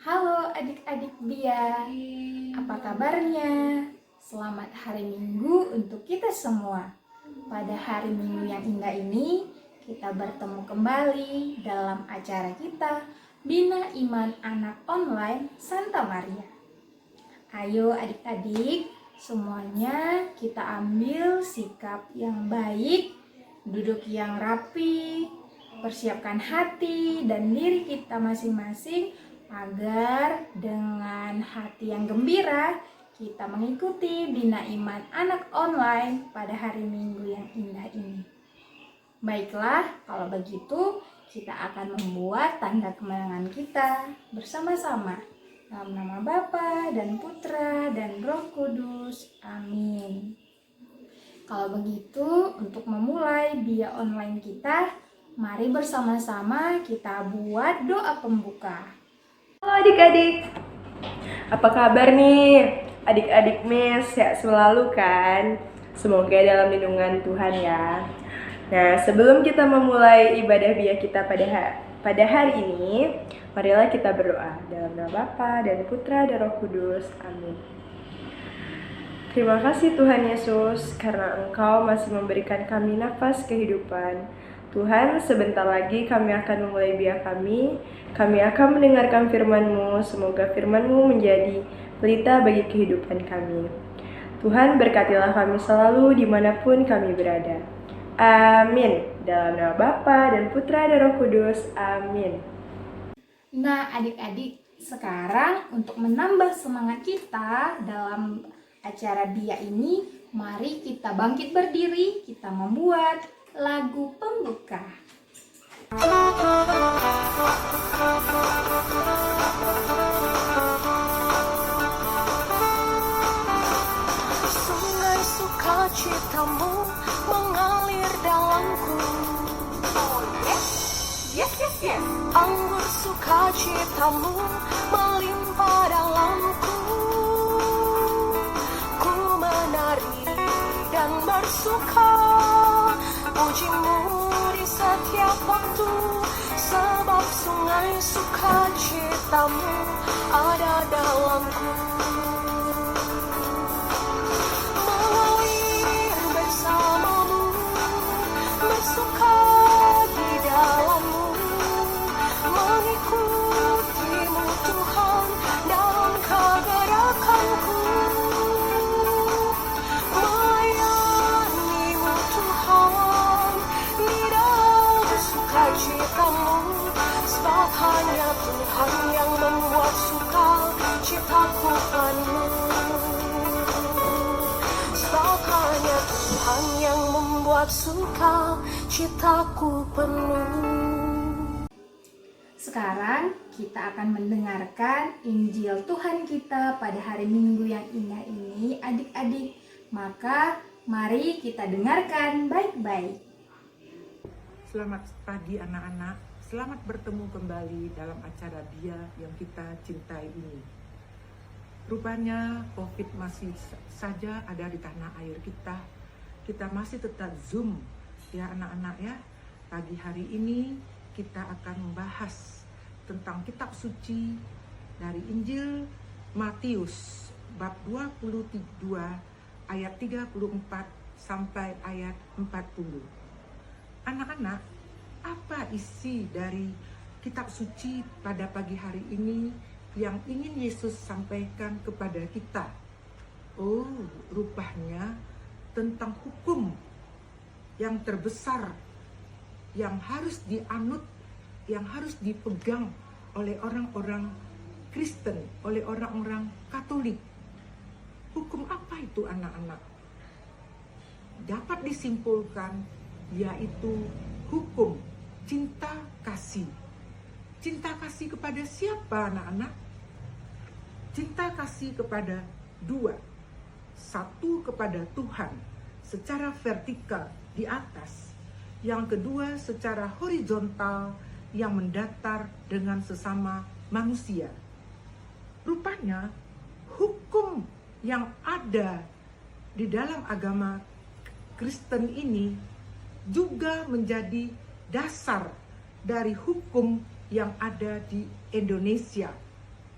Halo adik-adik Bia, apa kabarnya? Selamat hari Minggu untuk kita semua. Pada hari Minggu yang indah ini, kita bertemu kembali dalam acara kita Bina Iman Anak Online Santa Maria. Ayo adik-adik, semuanya kita ambil sikap yang baik, duduk yang rapi, persiapkan hati dan diri kita masing-masing agar dengan hati yang gembira kita mengikuti Bina Iman Anak Online pada hari Minggu yang indah ini. Baiklah, kalau begitu kita akan membuat tanda kemenangan kita bersama-sama. Dalam nama Bapa dan Putra dan Roh Kudus. Amin. Kalau begitu, untuk memulai Bia Online kita, mari bersama-sama kita buat doa pembuka. Halo adik-adik, apa kabar nih? Adik-adik Miss sehat selalu kan? Semoga dalam lindungan Tuhan ya. Nah, sebelum kita memulai ibadah Bia kita pada hari ini, marilah kita berdoa dalam nama Bapa dan Putra dan Roh Kudus. Amin. Terima kasih Tuhan Yesus karena Engkau masih memberikan kami nafas kehidupan. Tuhan, sebentar lagi kami akan memulai Bia kami. Kami akan mendengarkan firman-Mu. Semoga firman-Mu menjadi pelita bagi kehidupan kami. Tuhan, berkatilah kami selalu dimanapun kami berada. Amin. Dalam nama Bapa dan Putra dan Roh Kudus. Amin. Nah, adik-adik, sekarang untuk menambah semangat kita dalam acara Bia ini, mari kita bangkit berdiri, kita membuat lagu pembuka. Sungai sukacitamu mengalir dalamku. Yes. Anggur sukacitamu melimpah dalamku. Ku menari dan bersuka, pujimu di setiap waktu, sebab sungai sukacitamu ada dalamku. Mengalir bersamamu, bersuka di dalammu, mengikutimu Tuhan dalam kegerakanku. Melayanimu Tuhan di dalam sukacitamu, sebab hanya Tuhan yang membuat suka citaku penuh. Sebab hanya Tuhan yang membuat suka citaku penuh. Sekarang kita akan mendengarkan Injil Tuhan kita pada hari Minggu yang indah ini, adik-adik. Maka mari kita dengarkan baik-baik. Selamat pagi anak-anak, selamat bertemu kembali dalam acara Bia yang kita cintai ini. Rupanya COVID masih saja ada di tanah air kita. Kita masih tetap Zoom ya anak-anak ya. Pagi hari ini kita akan membahas tentang kitab suci dari Injil Matius bab 22 ayat 34 sampai ayat 40. Anak-anak, apa isi dari kitab suci pada pagi hari ini yang ingin Yesus sampaikan kepada kita? Oh, rupanya tentang hukum yang terbesar yang harus dianut, yang harus dipegang oleh orang-orang Kristen, oleh orang-orang Katolik. Hukum apa itu anak-anak? Dapat disimpulkan yaitu hukum cinta kasih. Cinta kasih kepada siapa anak-anak? Cinta kasih kepada dua. Satu kepada Tuhan secara vertikal di atas. Yang kedua secara horizontal yang mendatar dengan sesama manusia. Rupanya hukum yang ada di dalam agama Kristen ini juga menjadi dasar dari hukum yang ada di Indonesia.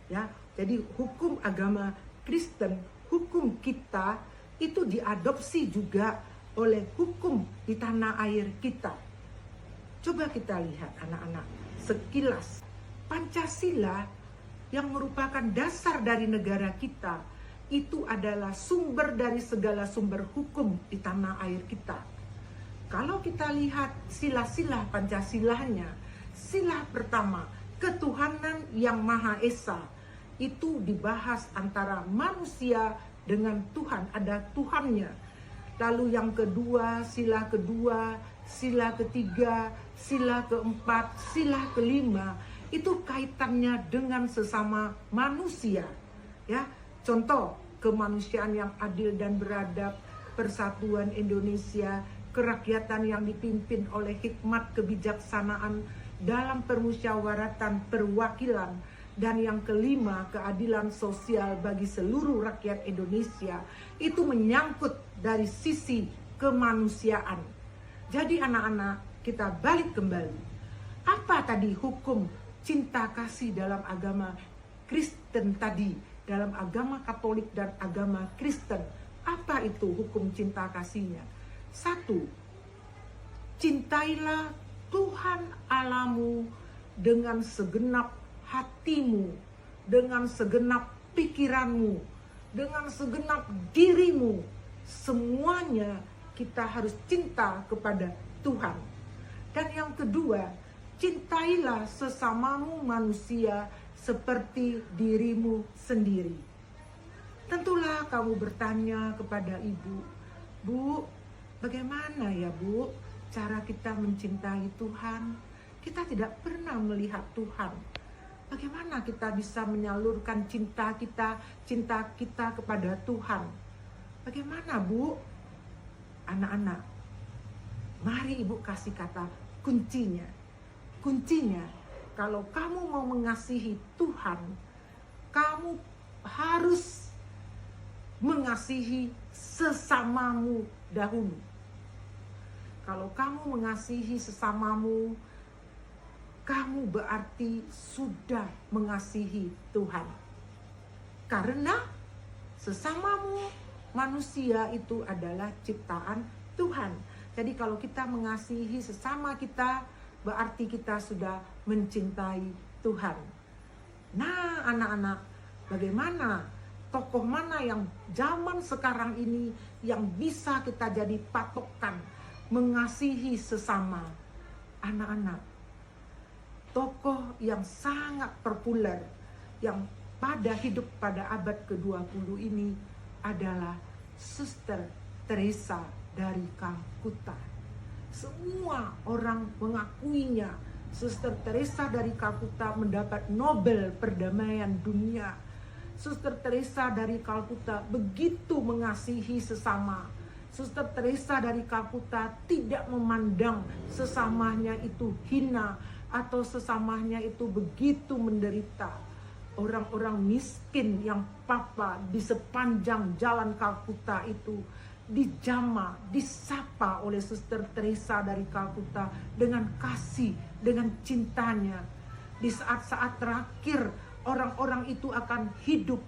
Ya, jadi hukum agama Kristen, hukum kita itu diadopsi juga oleh hukum di tanah air kita. Coba kita lihat anak-anak, sekilas Pancasila yang merupakan dasar dari negara kita, itu adalah sumber dari segala sumber hukum di tanah air kita. Kalau kita lihat sila-sila Pancasilanya, sila pertama, ketuhanan yang Maha Esa, itu dibahas antara manusia dengan Tuhan, ada Tuhannya. Lalu yang kedua, sila ketiga, sila keempat, sila kelima, itu kaitannya dengan sesama manusia. Ya, contoh kemanusiaan yang adil dan beradab, persatuan Indonesia, kerakyatan yang dipimpin oleh hikmat kebijaksanaan dalam permusyawaratan perwakilan, dan yang kelima, keadilan sosial bagi seluruh rakyat Indonesia. Itu menyangkut dari sisi kemanusiaan. Jadi anak-anak, kita balik kembali. Apa tadi hukum cinta kasih dalam agama Kristen tadi, dalam agama Katolik dan agama Kristen? Apa itu hukum cinta kasihnya? 1. Cintailah Tuhan Allahmu dengan segenap hatimu, dengan segenap pikiranmu, dengan segenap dirimu. Semuanya kita harus cinta kepada Tuhan. Dan yang kedua, cintailah sesamamu manusia seperti dirimu sendiri. Tentulah kamu bertanya kepada ibu, Bu, bagaimana ya Bu cara kita mencintai Tuhan? Kita tidak pernah melihat Tuhan. Bagaimana kita bisa menyalurkan cinta kita kepada Tuhan? Bagaimana Bu? Anak-anak, mari Ibu kasih kata kuncinya. Kuncinya, kalau kamu mau mengasihi Tuhan, kamu harus mengasihi sesamamu dahulu. Kalau kamu mengasihi sesamamu, kamu berarti sudah mengasihi Tuhan. Karena sesamamu manusia itu adalah ciptaan Tuhan. Jadi kalau kita mengasihi sesama kita, berarti kita sudah mencintai Tuhan. Nah anak-anak, bagaimana? Tokoh mana yang zaman sekarang ini yang bisa kita jadi patokan mengasihi sesama? Anak-anak, tokoh yang sangat populer yang hidup pada abad ke-20 ini adalah Suster Teresa dari Kalkuta. Semua orang mengakuinya. Suster Teresa dari Kalkuta mendapat Nobel Perdamaian Dunia. Suster Teresa dari Kalkuta begitu mengasihi sesama. Suster Teresa dari Kalkuta tidak memandang sesamanya itu hina atau sesamanya itu begitu menderita. Orang-orang miskin yang papa di sepanjang jalan Kalkuta itu dijamah, disapa oleh Suster Teresa dari Kalkuta dengan kasih, dengan cintanya. Di saat-saat terakhir orang-orang itu akan hidup,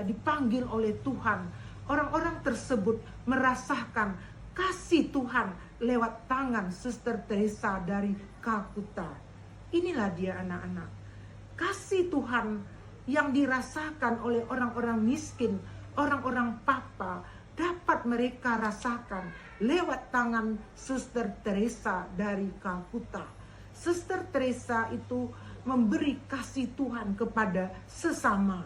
dipanggil oleh Tuhan. Orang-orang tersebut merasakan kasih Tuhan lewat tangan Suster Teresa dari Kalkuta. Inilah dia anak-anak. Kasih Tuhan yang dirasakan oleh orang-orang miskin, orang-orang papa, dapat mereka rasakan lewat tangan Suster Teresa dari Kalkuta. Suster Teresa itu memberi kasih Tuhan kepada sesama.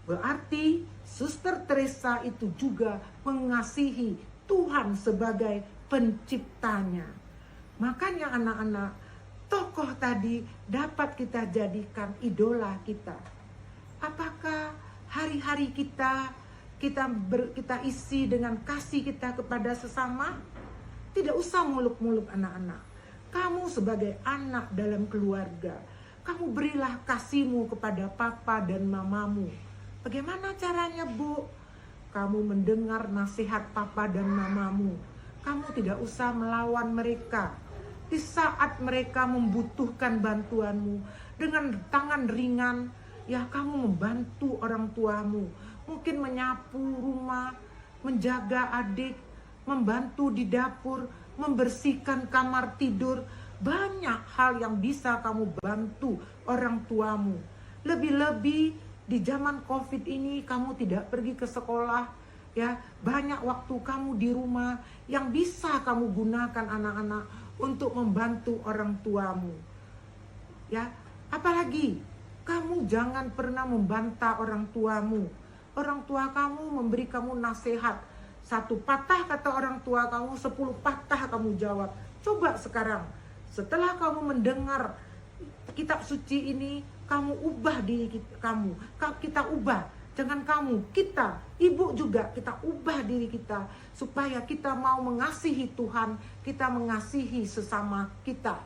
Berarti Suster Teresa itu juga mengasihi Tuhan sebagai penciptanya. Makanya anak-anak, tokoh tadi dapat kita jadikan idola kita. Apakah hari-hari kita isi dengan kasih kita kepada sesama? Tidak usah muluk-muluk anak-anak. Kamu sebagai anak dalam keluarga, kamu berilah kasihmu kepada papa dan mamamu. Bagaimana caranya, Bu? Kamu mendengar nasihat papa dan mamamu. Kamu tidak usah melawan mereka. Di saat mereka membutuhkan bantuanmu, dengan tangan ringan, ya kamu membantu orang tuamu, mungkin menyapu rumah, menjaga adik, membantu di dapur, membersihkan kamar tidur. Banyak hal yang bisa kamu bantu orang tuamu. Lebih-lebih di zaman COVID ini kamu tidak pergi ke sekolah, ya. Banyak waktu kamu di rumah yang bisa kamu gunakan anak-anak untuk membantu orang tuamu. Ya, apalagi kamu jangan pernah membantah orang tuamu. Orang tua kamu memberi kamu nasihat. 1 patah kata orang tua kamu, 10 patah kamu jawab. Coba sekarang, setelah kamu mendengar kitab suci ini, kamu ubah diri kamu. Kita ubah, jangan kamu, kita, ibu juga, kita ubah diri kita. Supaya kita mau mengasihi Tuhan, kita mengasihi sesama kita.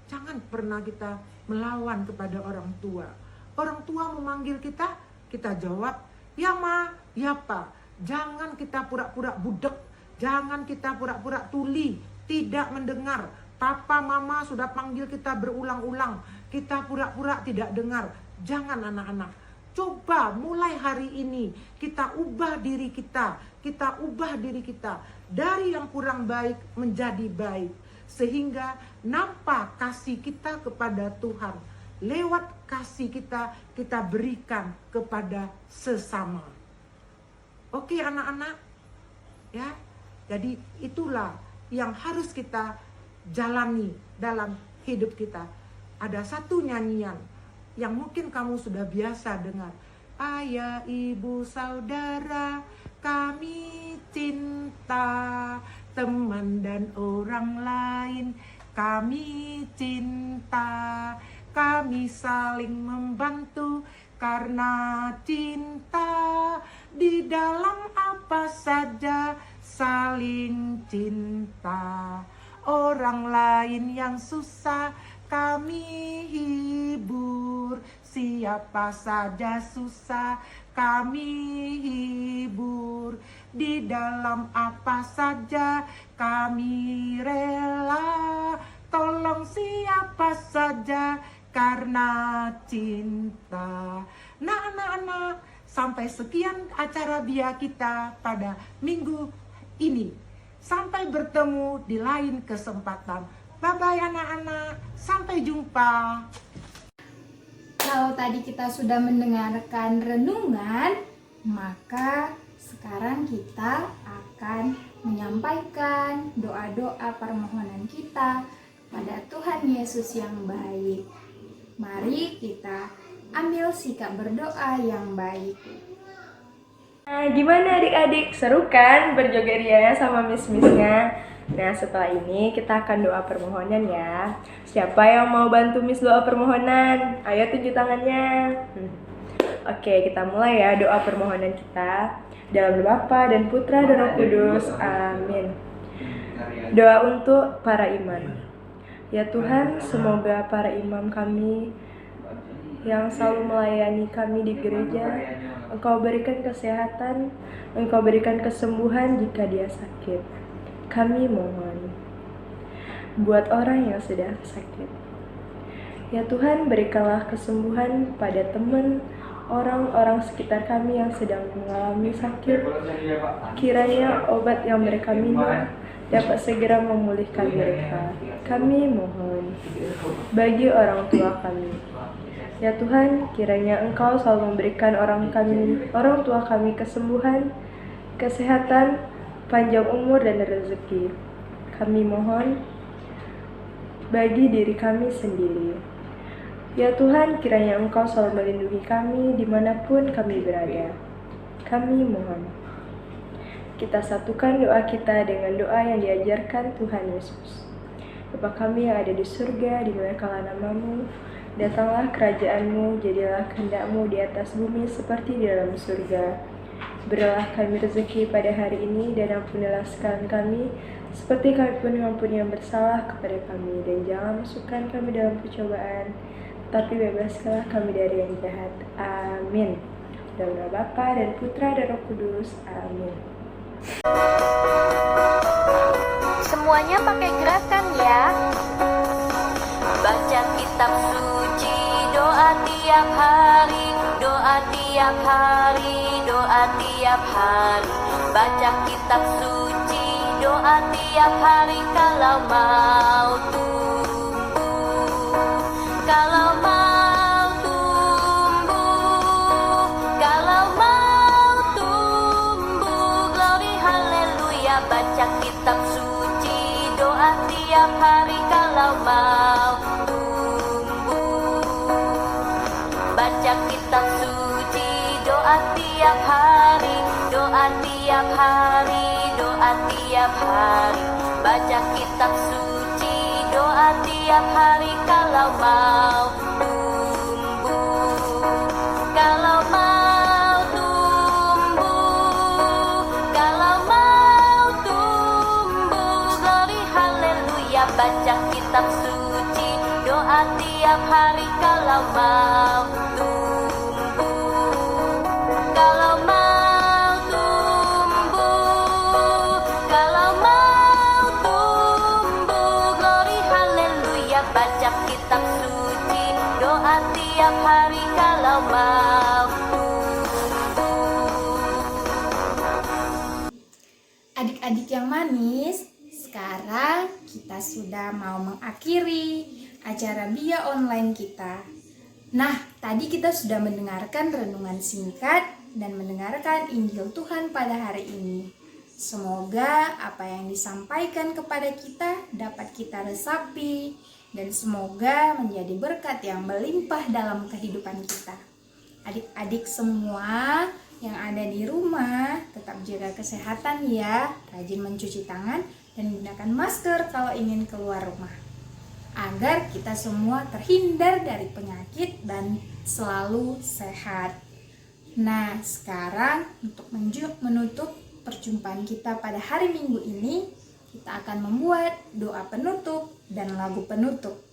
Jangan pernah kita melawan kepada orang tua. Orang tua memanggil kita, kita jawab, ya ma, ya pa. Jangan kita pura-pura budek, jangan kita pura-pura tuli, tidak mendengar. Papa, mama sudah panggil kita berulang-ulang, kita pura-pura tidak dengar. Jangan anak-anak. Coba mulai hari ini kita ubah diri kita ubah diri kita dari yang kurang baik menjadi baik. Sehingga nampak kasih kita kepada Tuhan. Lewat kasih kita berikan kepada sesama. Oke anak-anak, ya. Jadi itulah yang harus kita jalani dalam hidup kita. Ada satu nyanyian yang mungkin kamu sudah biasa dengar. Ayah, ibu, saudara, kami cinta, teman dan orang lain, kami cinta, kami saling membantu karena cinta, di dalam apa saja saling cinta. Orang lain yang susah kami hibur, siapa saja susah kami hibur. Di dalam apa saja kami rela, tolong siapa saja karena cinta. Nah anak-anak, sampai sekian acara Bia kita pada minggu ini. Sampai bertemu di lain kesempatan. Bye-bye anak-anak, sampai jumpa. Kalau tadi kita sudah mendengarkan renungan, maka sekarang kita akan menyampaikan doa-doa permohonan kita pada Tuhan Yesus yang baik. Mari kita ambil sikap berdoa yang baik. Nah, gimana adik-adik? Seru kan berjoget ria sama miss-missnya? Nah, setelah ini kita akan doa permohonan ya. Siapa yang mau bantu miss doa permohonan? Ayo tunjuk tangannya. Oke, kita mulai ya doa permohonan kita. Dalam nama Bapa dan Putra dan Roh Kudus. Amin. Doa untuk para imam. Ya Tuhan, semoga para imam kami yang selalu melayani kami di gereja, Engkau berikan kesehatan, Engkau berikan kesembuhan jika dia sakit. Kami mohon buat orang yang sedang sakit. Ya Tuhan, berikanlah kesembuhan pada teman, orang-orang sekitar kami yang sedang mengalami sakit. Kiranya obat yang mereka minum dapat segera memulihkan mereka. Kami mohon bagi orang tua kami. Ya Tuhan, kiranya Engkau selalu memberikan orang tua kami kesembuhan, kesehatan, panjang umur dan rezeki. Kami mohon bagi diri kami sendiri. Ya Tuhan, kiranya Engkau selalu melindungi kami dimanapun kami berada. Kami mohon. Kita satukan doa kita dengan doa yang diajarkan Tuhan Yesus. Bapa kami yang ada di surga, dimuliakanlah namamu. Datanglah kerajaan-Mu, jadilah kehendak-Mu di atas bumi seperti di dalam surga. Berilah kami rezeki pada hari ini, dan ampunilah kesalahan kami, seperti kami pun mengampuni yang bersalah kepada kami. Dan jangan masukkan kami dalam percobaan, tapi bebaskanlah kami dari yang jahat. Amin. Dalam nama Bapa dan Putra dan Roh Kudus. Amin. Semuanya pakai gerakan ya. Baca kitab suci, doa tiap hari, tiap hari, doa tiap hari, baca kitab suci, doa tiap hari. Kalau mau tumbuh, kalau mau tumbuh, kalau mau tumbuh, glory haleluya, baca kitab suci, doa tiap hari. Kalau mau tumbuh, baca kitab suci, doa tiap hari, doa tiap hari, doa tiap hari, baca kitab suci, doa tiap hari. Kalau mau tumbuh, kalau mau tumbuh, kalau mau tumbuh, glory haleluya, baca kitab suci, doa tiap hari. Kalau mau tumbuh, kalau mau tumbuh, kalau mau tumbuh, glory haleluya, baca kitab suci, doa tiap hari. Kalau mau Adik-adik yang manis, sekarang kita sudah mau mengakhiri acara Bia online kita. Nah, tadi kita sudah mendengarkan renungan singkat dan mendengarkan Injil Tuhan pada hari ini. Semoga apa yang disampaikan kepada kita dapat kita resapi dan semoga menjadi berkat yang melimpah dalam kehidupan kita. Adik-adik semua yang ada di rumah, tetap jaga kesehatan ya, rajin mencuci tangan dan gunakan masker kalau ingin keluar rumah, agar kita semua terhindar dari penyakit dan selalu sehat. Nah, sekarang untuk menutup perjumpaan kita pada hari Minggu ini, kita akan membuat doa penutup dan lagu penutup.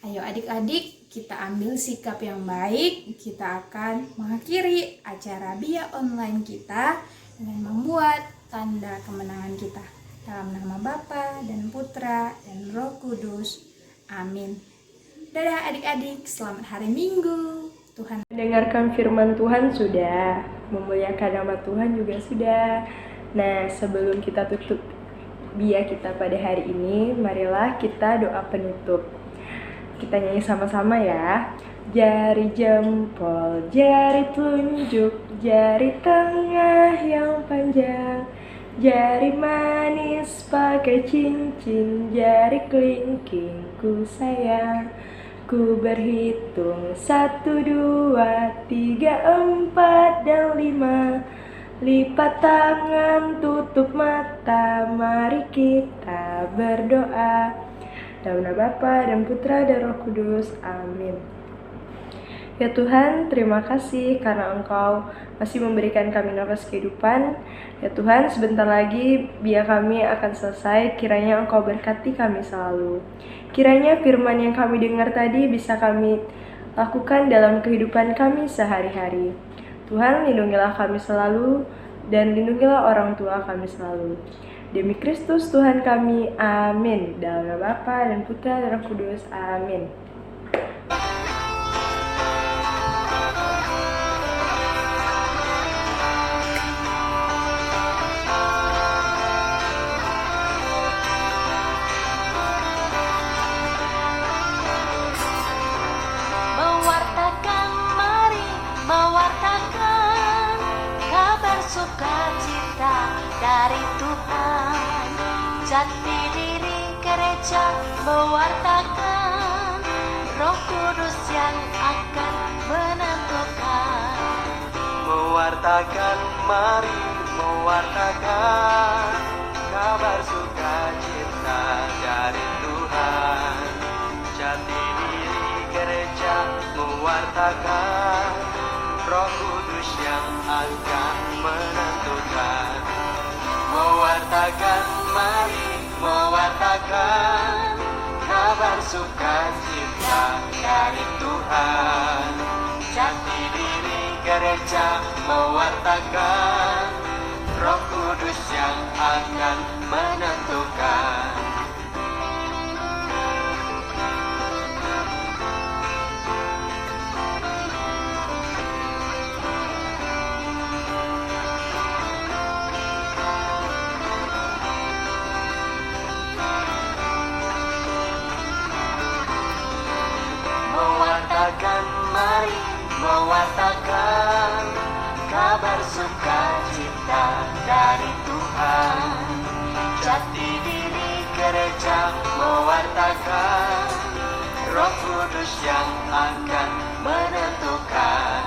Ayo adik-adik, kita ambil sikap yang baik. Kita akan mengakhiri acara Bia online kita dengan membuat tanda kemenangan kita. Dalam nama Bapa dan Putra dan Roh Kudus. Amin. Dadah adik-adik, selamat hari Minggu. Tuhan Mendengarkan firman Tuhan sudah, memuliakan nama Tuhan juga sudah. Nah, sebelum kita tutup Bia kita pada hari ini, marilah kita doa penutup. Kita nyanyi sama-sama ya. Jari jempol, jari telunjuk, jari tengah yang panjang, jari manis pakai cincin, jari kelingking ku sayang. Ku berhitung 1, 2, 3, 4, dan 5. Lipat tangan, tutup mata, mari kita berdoa. Dalam nama Bapa dan Putra dan Roh Kudus. Amin. Ya Tuhan, terima kasih karena Engkau masih memberikan kami nafas kehidupan. Ya Tuhan, sebentar lagi Bia kami akan selesai. Kiranya Engkau berkati kami selalu. Kiranya firman yang kami dengar tadi bisa kami lakukan dalam kehidupan kami sehari-hari. Tuhan, lindungilah kami selalu dan lindungilah orang tua kami selalu. Demi Kristus Tuhan kami, amin. Dalam nama Bapa dan Putra dan Roh Kudus, amin. mewartakan, mari mewartakan kabar sukacita dari Tuhan. Jati diri gereja mewartakan Roh Kudus yang akan menentukan. Mewartakan, mari mewartakan kabar sukacita dari Tuhan. Jati diri gereja mewartakan Roh Kudus yang akan menentukan. Mewartakan, mari mewartakan kabar sukacita dari Tuhan. Jati diri gereja mewartakan Roh Kudus yang akan menentukan. mewartakan kabar sukacita dari Tuhan. Jati diri gereja mewartakan Roh Kudus yang akan menentukan.